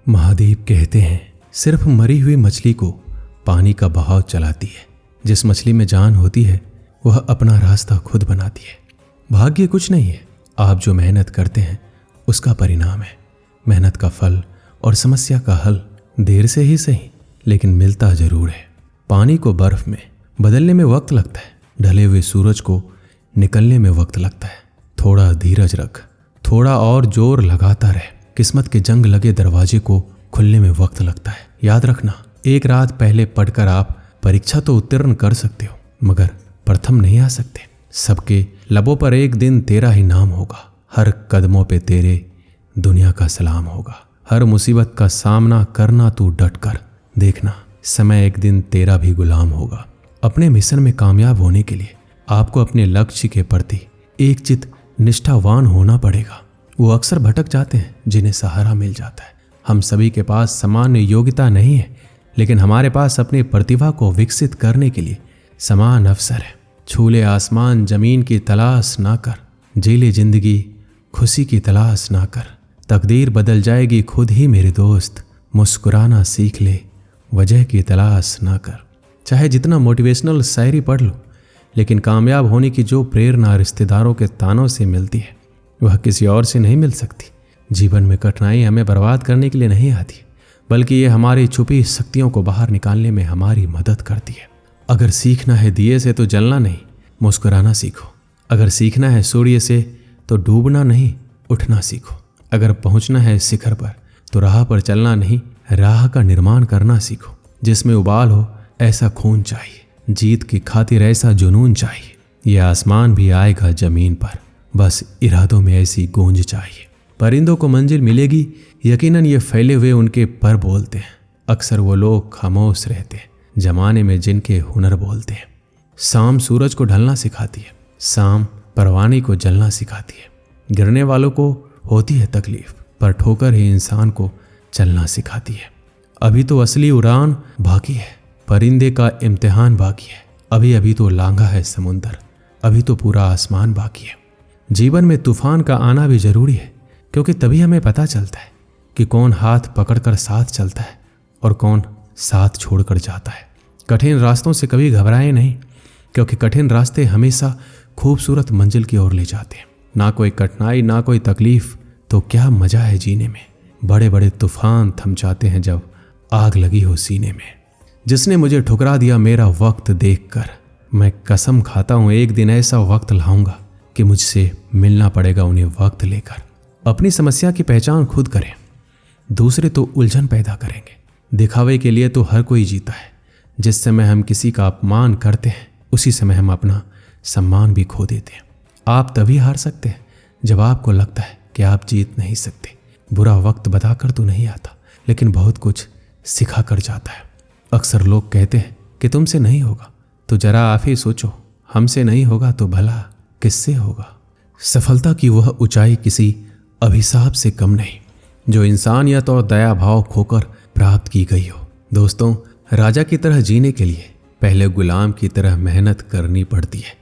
महादेव कहते हैं सिर्फ मरी हुई मछली को पानी का बहाव चलाती है। जिस मछली में जान होती है वह अपना रास्ता खुद बनाती है। भाग्य कुछ नहीं है, आप जो मेहनत करते हैं उसका परिणाम है। मेहनत का फल और समस्या का हल देर से ही सही लेकिन मिलता जरूर है। पानी को बर्फ में बदलने में वक्त लगता है, ढले हुए सूरज को निकलने में वक्त लगता है। थोड़ा धीरज रख, थोड़ा और जोर लगाता रह। किस्मत के जंग लगे दरवाजे को खुलने में वक्त लगता है। याद रखना, एक रात पहले पढ़कर आप परीक्षा तो उत्तीर्ण कर सकते हो मगर प्रथम नहीं आ सकते। सबके लबों पर एक दिन तेरा ही नाम होगा। हर कदमों पे तेरे दुनिया का सलाम होगा। हर मुसीबत का सामना करना तू डट कर। देखना समय एक दिन तेरा भी गुलाम होगा। अपने मिशन में कामयाब होने के लिए आपको अपने लक्ष्य के प्रति एकचित निष्ठावान होना पड़ेगा। वो अक्सर भटक जाते हैं जिन्हें सहारा मिल जाता है। हम सभी के पास समान योग्यता नहीं है लेकिन हमारे पास अपनी प्रतिभा को विकसित करने के लिए समान अवसर है। छूले आसमान जमीन की तलाश ना कर, जीले जिंदगी खुशी की तलाश ना कर। तकदीर बदल जाएगी खुद ही मेरे दोस्त, मुस्कुराना सीख ले, वजह की तलाश ना कर। चाहे जितना मोटिवेशनल शायरी पढ़ लो लेकिन कामयाब होने की जो प्रेरणा रिश्तेदारों के तानों से मिलती है वह किसी और से नहीं मिल सकती। जीवन में कठिनाई हमें बर्बाद करने के लिए नहीं आती बल्कि ये हमारी छुपी शक्तियों को बाहर निकालने में हमारी मदद करती है। अगर सीखना है दिए से तो जलना नहीं, मुस्कुराना सीखो। अगर सीखना है सूर्य से तो डूबना नहीं, उठना सीखो। अगर पहुंचना है शिखर पर तो राह पर चलना नहीं, राह का निर्माण करना सीखो। जिसमें उबाल हो ऐसा खून चाहिए, जीत की खातिर ऐसा जुनून चाहिए। ये आसमान भी आएगा जमीन पर, बस इरादों में ऐसी गूंज चाहिए। परिंदों को मंजिल मिलेगी यकीनन, ये फैले हुए उनके पर बोलते हैं। अक्सर वो लोग खामोश रहते हैं जमाने में जिनके हुनर बोलते हैं। शाम सूरज को ढलना सिखाती है, शाम परवाने को जलना सिखाती है। गिरने वालों को होती है तकलीफ पर ठोकर ही इंसान को चलना सिखाती है। अभी तो असली उड़ान बाकी है, परिंदे का इम्तिहान बाकी है। अभी अभी तो लांघा है समुंदर, अभी तो पूरा आसमान बाकी है। जीवन में तूफान का आना भी जरूरी है क्योंकि तभी हमें पता चलता है कि कौन हाथ पकड़कर साथ चलता है और कौन साथ छोड़कर जाता है। कठिन रास्तों से कभी घबराए नहीं क्योंकि कठिन रास्ते हमेशा खूबसूरत मंजिल की ओर ले जाते हैं। ना कोई कठिनाई ना कोई तकलीफ तो क्या मजा है जीने में। बड़े बड़े तूफान थम जाते हैं जब आग लगी हो सीने में। जिसने मुझे ठुकरा दिया मेरा वक्त देखकर, मैं कसम खाता हूं एक दिन ऐसा वक्त लाऊंगा कि मुझसे मिलना पड़ेगा उन्हें वक्त लेकर। अपनी समस्या की पहचान खुद करें, दूसरे तो उलझन पैदा करेंगे। दिखावे के लिए तो हर कोई जीता है। जिस समय हम किसी का अपमान करते हैं उसी समय हम अपना सम्मान भी खो देते हैं। आप तभी हार सकते हैं जब आपको लगता है कि आप जीत नहीं सकते। बुरा वक्त बताकर तो नहीं आता लेकिन बहुत कुछ सिखा कर जाता है। अक्सर लोग कहते हैं कि तुमसे नहीं होगा, तो जरा आप ही सोचो, हमसे नहीं होगा तो भला किससे होगा। सफलता की वह ऊंचाई किसी अभिशाप से कम नहीं जो इंसानियत और दया भाव खोकर प्राप्त की गई हो। दोस्तों, राजा की तरह जीने के लिए पहले गुलाम की तरह मेहनत करनी पड़ती है।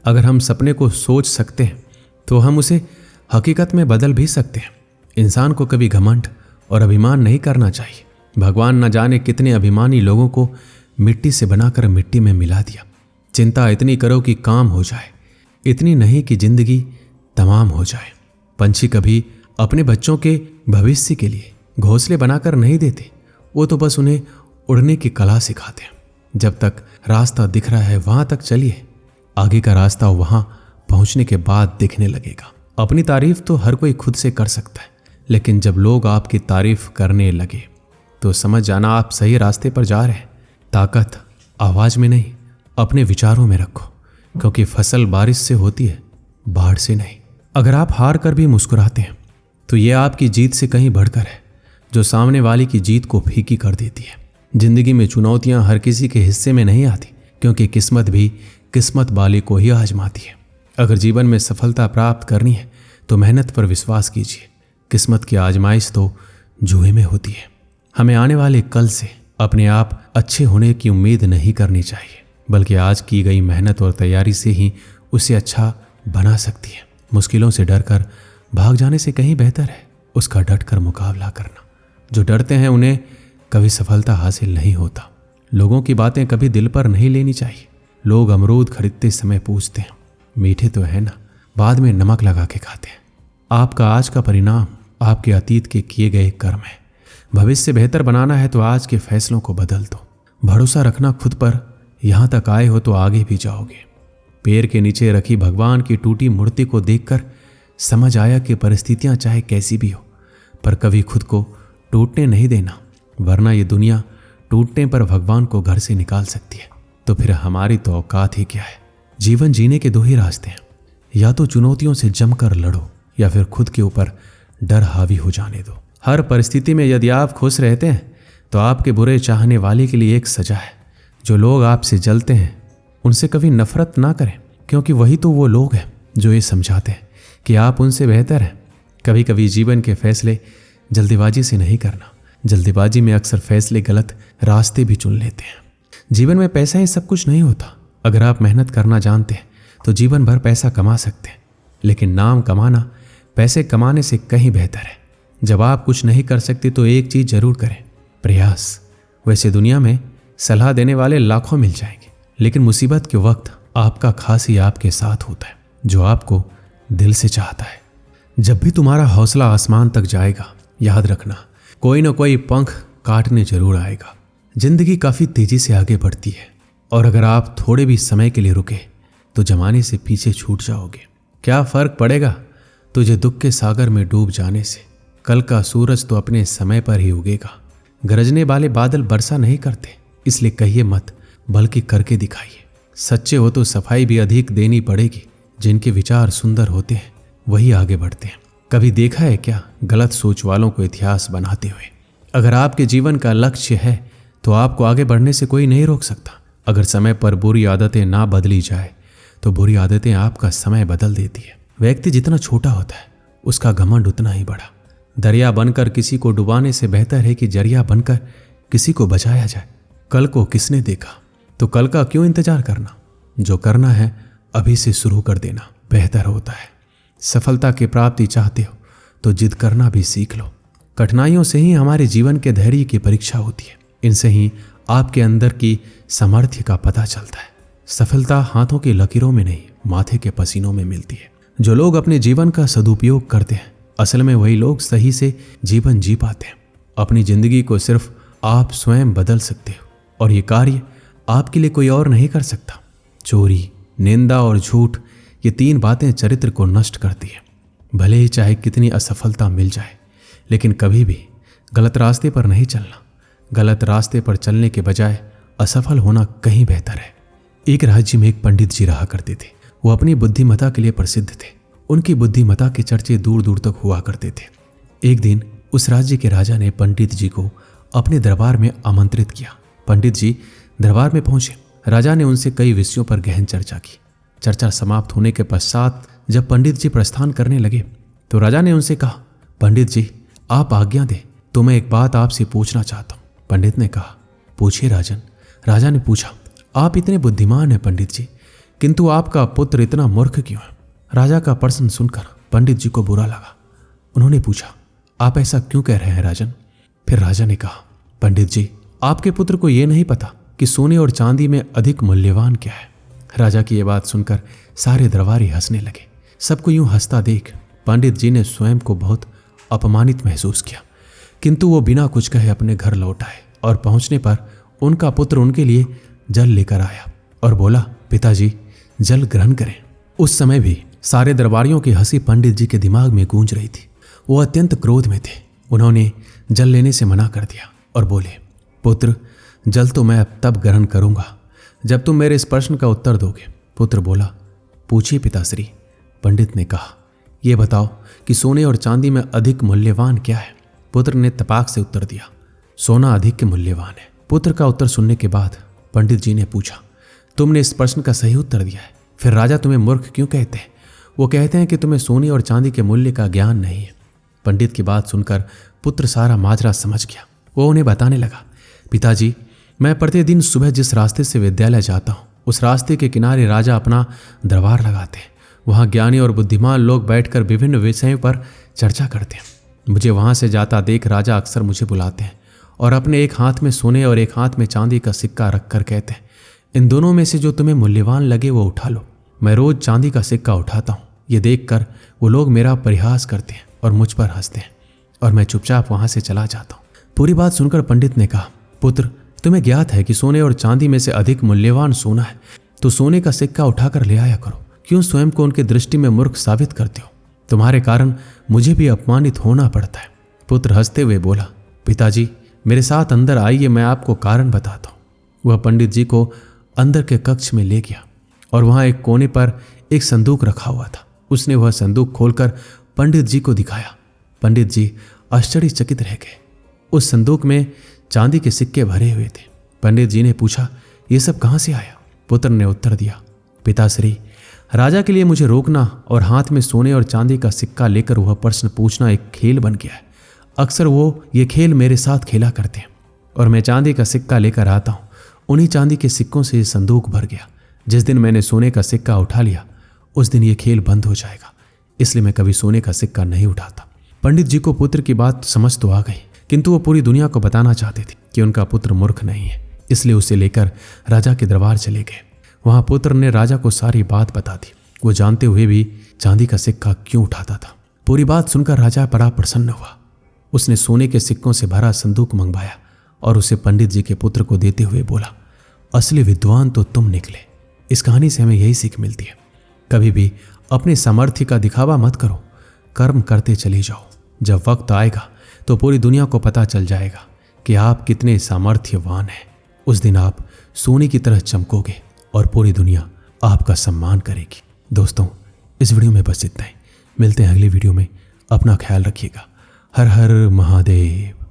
अगर हम सपने को सोच सकते हैं तो हम उसे हकीकत में बदल भी सकते हैं। इंसान को कभी घमंड और अभिमान नहीं करना चाहिए। भगवान न जाने कितने अभिमानी लोगों को मिट्टी से बनाकर मिट्टी में मिला दिया। चिंता इतनी करो कि काम हो जाए, इतनी नहीं कि जिंदगी तमाम हो जाए। पंछी कभी अपने बच्चों के भविष्य के लिए घोंसले बनाकर नहीं देते, वो तो बस उन्हें उड़ने की कला सिखाते हैं। जब तक रास्ता दिख रहा है वहां तक चलिए, आगे का रास्ता वहां पहुंचने के बाद दिखने लगेगा। अपनी तारीफ तो हर कोई खुद से कर सकता है लेकिन जब लोग आपकी तारीफ करने लगे तो समझ जाना आप सही रास्ते पर जा रहे हैं। ताकत आवाज में नहीं, अपने विचारों में रखो क्योंकि फसल बारिश से होती है, बाढ़ से नहीं। अगर आप हार कर भी मुस्कुराते हैं तो यह आपकी जीत से कहीं बढ़कर है जो सामने वाले की जीत को फीकी कर देती है। जिंदगी में चुनौतियां हर किसी के हिस्से में नहीं आती क्योंकि किस्मत भी किस्मत वाले को ही आजमाती है। अगर जीवन में सफलता प्राप्त करनी है तो मेहनत पर विश्वास कीजिए। किस्मत की आजमाइश तो जुए में होती है। हमें आने वाले कल से अपने आप अच्छे होने की उम्मीद नहीं करनी चाहिए बल्कि आज की गई मेहनत और तैयारी से ही उसे अच्छा बना सकती है। मुश्किलों से डरकर भाग जाने से कहीं बेहतर है उसका डटकर मुकाबला करना। जो डरते हैं उन्हें कभी सफलता हासिल नहीं होता। लोगों की बातें कभी दिल पर नहीं लेनी चाहिए। लोग अमरूद खरीदते समय पूछते हैं मीठे तो है ना, बाद में नमक लगा के खाते हैं। आपका आज का परिणाम आपके अतीत के किए गए कर्म है। भविष्य बेहतर बनाना है तो आज के फैसलों को बदल दो। भरोसा रखना खुद पर, यहाँ तक आए हो तो आगे भी जाओगे। पैर के नीचे रखी भगवान की टूटी मूर्ति को देखकर समझ आया कि परिस्थितियां चाहे कैसी भी हो, पर कभी खुद को टूटने नहीं देना, वरना ये दुनिया टूटने पर भगवान को घर से निकाल सकती है। तो फिर हमारी तो औकात ही क्या है। जीवन जीने के दो ही रास्ते हैं, या तो चुनौतियों से जमकर लड़ो या फिर खुद के ऊपर डर हावी हो जाने दो। हर परिस्थिति में यदि आप खुश रहते हैं तो आपके बुरे चाहने वाले के लिए एक सजा है। जो लोग आपसे जलते हैं उनसे कभी नफरत ना करें, क्योंकि वही तो वो लोग हैं जो ये समझाते हैं कि आप उनसे बेहतर हैं। कभी कभी जीवन के फैसले जल्दीबाजी से नहीं करना। जल्दीबाजी में अक्सर फैसले गलत रास्ते भी चुन लेते हैं। जीवन में पैसा ही सब कुछ नहीं होता। अगर आप मेहनत करना जानते हैं तो जीवन भर पैसा कमा सकते हैं, लेकिन नाम कमाना पैसे कमाने से कहीं बेहतर है। जब आप कुछ नहीं कर सकते तो एक चीज जरूर करें, प्रयास। वैसे दुनिया में सलाह देने वाले लाखों मिल जाएंगे, लेकिन मुसीबत के वक्त आपका खास ही आपके साथ होता है, जो आपको दिल से चाहता है। जब भी तुम्हारा हौसला आसमान तक जाएगा, याद रखना कोई ना कोई पंख काटने जरूर आएगा। जिंदगी काफी तेजी से आगे बढ़ती है, और अगर आप थोड़े भी समय के लिए रुके तो जमाने से पीछे छूट जाओगे। क्या फर्क पड़ेगा तुझे दुख के सागर में डूब जाने से। कल का सूरज तो अपने समय पर ही उगेगा। गरजने वाले बादल वर्षा नहीं करते, इसलिए कहिए मत, बल्कि करके दिखाइए। सच्चे हो तो सफाई भी अधिक देनी पड़ेगी। जिनके विचार सुंदर होते हैं वही आगे बढ़ते हैं। कभी देखा है क्या गलत सोच वालों को इतिहास बनाते हुए? अगर आपके जीवन का लक्ष्य है तो आपको आगे बढ़ने से कोई नहीं रोक सकता। अगर समय पर बुरी आदतें ना बदली जाए तो बुरी आदतें आपका समय बदल देती है। व्यक्ति जितना छोटा होता है उसका घमंड उतना ही बड़ा। दरिया बनकर किसी को डुबाने से बेहतर है कि जरिया बनकर किसी को बचाया जाए। कल को किसने देखा, तो कल का क्यों इंतजार करना। जो करना है अभी से शुरू कर देना बेहतर होता है। सफलता की प्राप्ति चाहते हो तो जिद करना भी सीख लो। कठिनाइयों से ही हमारे जीवन के धैर्य की परीक्षा होती है। इनसे ही आपके अंदर की सामर्थ्य का पता चलता है। सफलता हाथों की लकीरों में नहीं, माथे के पसीनों में मिलती है। जो लोग अपने जीवन का सदुपयोग करते हैं, असल में वही लोग सही से जीवन जी पाते हैं। अपनी जिंदगी को सिर्फ आप स्वयं बदल सकते हो, और ये कार्य आपके लिए कोई और नहीं कर सकता। चोरी, निंदा और झूठ, ये तीन बातें चरित्र को नष्ट करती है। भले ही चाहे कितनी असफलता मिल जाए, लेकिन कभी भी गलत रास्ते पर नहीं चलना। गलत रास्ते पर चलने के बजाय असफल होना कहीं बेहतर है। एक राज्य में एक पंडित जी रहा करते थे। वो अपनी बुद्धिमत्ता के लिए प्रसिद्ध थे। उनकी बुद्धिमत्ता के चर्चे दूर दूर तक हुआ करते थे। एक दिन उस राज्य के राजा ने पंडित जी को अपने दरबार में आमंत्रित किया। पंडित जी दरबार में पहुंचे। राजा ने उनसे कई विषयों पर गहन चर्चा की। चर्चा समाप्त होने के पश्चात जब पंडित जी प्रस्थान करने लगे तो राजा ने उनसे कहा, पंडित जी आप आज्ञा दें तो मैं एक बात आपसे पूछना चाहता हूँ। पंडित ने कहा, पूछिए राजन। राजा ने पूछा, आप इतने बुद्धिमान हैं पंडित जी, किंतु आपका पुत्र इतना मूर्ख क्यों है? राजा का प्रश्न सुनकर पंडित जी को बुरा लगा। उन्होंने पूछा, आप ऐसा क्यों कह रहे हैं राजन? फिर राजा ने कहा, पंडित जी आपके पुत्र को यह नहीं पता कि सोने और चांदी में अधिक मूल्यवान क्या है। राजा की यह बात सुनकर सारे दरबारी हंसने लगे। सबको यूं हंसता देख पंडित जी ने स्वयं को बहुत अपमानित महसूस किया, किंतु वो बिना कुछ कहे अपने घर लौट आए और पहुंचने पर उनका पुत्र उनके लिए जल लेकर आया और बोला, पिताजी जल ग्रहण करें। उस समय भी सारे दरबारियों की हंसी पंडित जी के दिमाग में गूंज रही थी। वो अत्यंत क्रोध में थे। उन्होंने जल लेने से मना कर दिया और बोले, पुत्र जल तो मैं अब तब ग्रहण करूंगा जब तुम मेरे इस प्रश्न का उत्तर दोगे। पुत्र बोला, पूछिए पिताश्री। पंडित ने कहा, यह बताओ कि सोने और चांदी में अधिक मूल्यवान क्या है? पुत्र ने तपाक से उत्तर दिया, सोना अधिक मूल्यवान है। पुत्र का उत्तर सुनने के बाद पंडित जी ने पूछा, तुमने इस प्रश्न का सही उत्तर दिया है, फिर राजा तुम्हें मूर्ख क्यों कहते हैं? वो कहते हैं कि तुम्हें सोने और चांदी के मूल्य का ज्ञान नहीं है। पंडित की बात सुनकर पुत्र सारा माजरा समझ गया। वो उन्हें बताने लगा, पिताजी मैं प्रतिदिन सुबह जिस रास्ते से विद्यालय जाता हूँ उस रास्ते के किनारे राजा अपना दरबार लगाते हैं। वहाँ ज्ञानी और बुद्धिमान लोग बैठकर विभिन्न विषयों पर चर्चा करते हैं। मुझे वहां से जाता देख राजा अक्सर मुझे बुलाते हैं और अपने एक हाथ में सोने और एक हाथ में चांदी का सिक्का रखकर कहते हैं, इन दोनों में से जो तुम्हें मूल्यवान लगे वो उठा लो। मैं रोज चांदी का सिक्का उठाता हूँ। ये देखकर वो लोग मेरा परिहास करते हैं और मुझ पर हंसते हैं और मैं चुपचाप वहां से चला जाता हूँ। पूरी बात सुनकर पंडित ने कहा, पुत्र, तुम्हें ज्ञात है कि सोने और चांदी में से अधिक मूल्यवान सोना है, तो सोने का सिक्का उठाकर ले आया करो। क्यों स्वयं को उनकी दृष्टि में मूर्ख साबित करते हो? तुम्हारे कारण मुझे भी अपमानित होना पड़ता है। पुत्र हंसते हुए बोला, पिताजी, मेरे साथ अंदर आइए, मैं आपको कारण बताता हूँ। वह पंडित जी को अंदर के कक्ष में ले गया और वहां एक कोने पर एक संदूक रखा हुआ था। उसने वह संदूक खोलकर पंडित जी को दिखाया। पंडित जी आश्चर्यचकित रह गए। उस संदूक में चांदी के सिक्के भरे हुए थे। पंडित जी ने पूछा, ये सब कहाँ से आया? पुत्र ने उत्तर दिया, पिताश्री, राजा के लिए मुझे रोकना और हाथ में सोने और चांदी का सिक्का लेकर वह प्रश्न पूछना एक खेल बन गया है। अक्सर वो ये खेल मेरे साथ खेला करते हैं और मैं चांदी का सिक्का लेकर आता हूँ। उन्हीं चांदी के सिक्कों से ये संदूक भर गया। जिस दिन मैंने सोने का सिक्का उठा लिया उस दिन ये खेल बंद हो जाएगा, इसलिए मैं कभी सोने का सिक्का नहीं उठाता। पंडित जी को पुत्र की बात समझ तो आ गई, किंतु वो पूरी दुनिया को बताना चाहते थे कि उनका पुत्र मूर्ख नहीं है, इसलिए उसे लेकर राजा के दरबार चले गए। वहां पुत्र ने राजा को सारी बात बता दी। वो जानते हुए भी चांदी का सिक्का क्यों उठाता था। पूरी बात सुनकर राजा बड़ा प्रसन्न हुआ। उसने सोने के सिक्कों से भरा संदूक मंगवाया और उसे पंडित जी के पुत्र को देते हुए बोला, असली विद्वान तो तुम निकले। इस कहानी से हमें यही सीख मिलती है, कभी भी अपने सामर्थ्य का दिखावा मत करो, कर्म करते चले जाओ। जब वक्त आएगा तो पूरी दुनिया को पता चल जाएगा कि आप कितने सामर्थ्यवान हैं। उस दिन आप सोने की तरह चमकोगे और पूरी दुनिया आपका सम्मान करेगी। दोस्तों, इस वीडियो में बस इतना ही। मिलते हैं अगली वीडियो में। अपना ख्याल रखिएगा। हर हर महादेव।